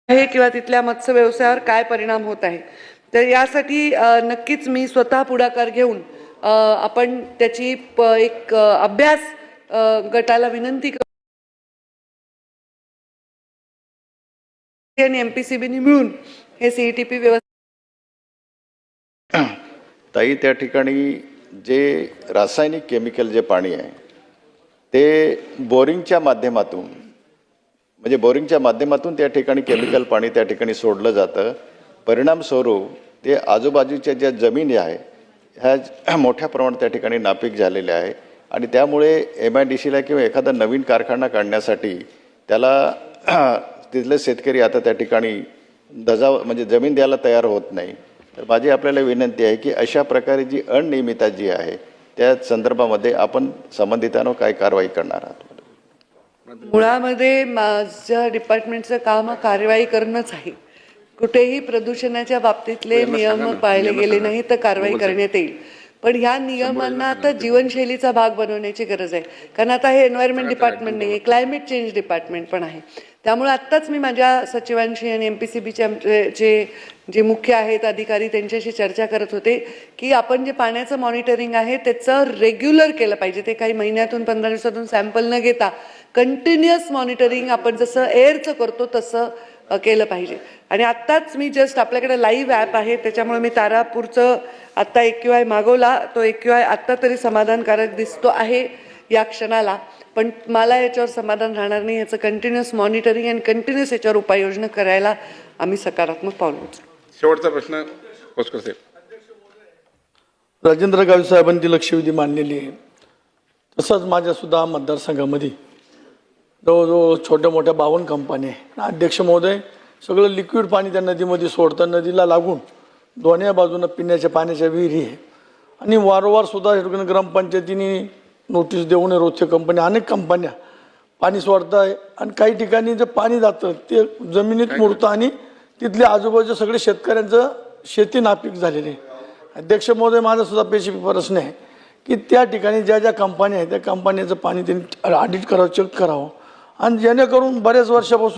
आहे किंवा तिथल्या मत्स्य व्यवसायावर काय परिणाम होत आहे। तर यासाठी नक्कीच मी स्वतः पुढाकार घेऊन आपण त्याची एक अभ्यास गटाला विनंती करू आणि एमपीसीबीने मिळून हे सीईटीपी व्यवस्था ताई त्या ठिकाणी जे रासायनिक केमिकल जे पाणी आहे ते बोरिंगच्या माध्यमातून म्हणजे बोरिंगच्या माध्यमातून त्या ठिकाणी केमिकल पाणी त्या ठिकाणी सोडलं जातं। परिणामस्वरूप ते आजूबाजूच्या ज्या जमिनी आहे ह्या मोठ्या प्रमाणात त्या ठिकाणी नापीक झालेल्या आहे आणि त्यामुळे MIDCला किंवा एखादा नवीन कारखाना काढण्यासाठी त्याला तिथले शेतकरी आता त्या ठिकाणी म्हणजे जमीन द्यायला तयार होत नाही। तर माझी आपल्याला विनंती आहे की अशा प्रकारे जी अनियमितता जी आहे त्या संदर्भामध्ये आपण संबंधितांवर काय कारवाई करणार आहात? मुळामध्ये माझ्या डिपार्टमेंटचं काम कारवाई करणंच आहे। कुठेही प्रदूषणाच्या बाबतीतले नियम पाळले गेले नाही तर कारवाई करण्यात येईल, पण ह्या नियमांना आता जीवनशैलीचा भाग बनवण्याची गरज आहे। कारण आता हे एन्व्हायरमेंट डिपार्टमेंट नाही आहे, क्लायमेट चेंज डिपार्टमेंट पण आहे। त्यामुळे आत्ताच मी माझ्या सचिवांशी आणि MPCBचे जे मुख्य आहेत अधिकारी त्यांच्याशी चर्चा करत होते की आपण जे पाण्याचं मॉनिटरिंग आहे त्याचं रेग्युलर केलं पाहिजे। ते काही महिन्यातून 15 दिवसातून सॅम्पल न घेता कंटिन्युअस मॉनिटरिंग आपण जसं एअरचं करतो तसं केलं पाहिजे। आणि आत्ताच मी जस्ट आपल्याकडे लाईव्ह ॲप आहे त्याच्यामुळे मी तारापूरचं आत्ता AQI मागवला, तो AQI आत्ता तरी समाधानकारक दिसतो आहे या क्षणाला, पण मला याच्यावर समाधान राहणार नाही। याचं कंटिन्युअस मॉनिटरिंग आणि कंटिन्युअस याच्यावर उपाययोजना करायला आम्ही सकारात्मक पाऊल उचलू। शेवटचा प्रश्न कोसकर साहेब। राजेंद्र गावी साहेबांची लक्षवेधी मांडलेली आहे। तसंच माझ्या सुद्धा मतदारसंघामध्ये जवळजवळ छोट्या मोठ्या 52 कंपन्या आहे। अध्यक्ष महोदय सगळं लिक्विड पाणी त्या नदीमध्ये सोडतं, नदीला लागून दोन्ही बाजूनं पिण्याच्या पाण्याच्या विहिरी आहे आणि वारंवार सुद्धा ग्रामपंचायतीने नोटीस देऊन रोजच्या कंपन्या अनेक कंपन्या पाणी सोडत आहे आणि काही ठिकाणी जे पाणी जातं ते जमिनीत मुरतं आणि तिथले आजूबाजूच्या सगळे शेतकऱ्यांचं शेती नापीक झालेली आहे। अध्यक्ष महोदय माझा सुद्धा पेशी प्रश्न आहे की त्या ठिकाणी ज्या ज्या कंपन्या आहेत त्या कंपन्याचं पाणी त्यांनी ऑडिट करावं, चेक करावं आणि जेणेकरून बऱ्याच वर्षापासून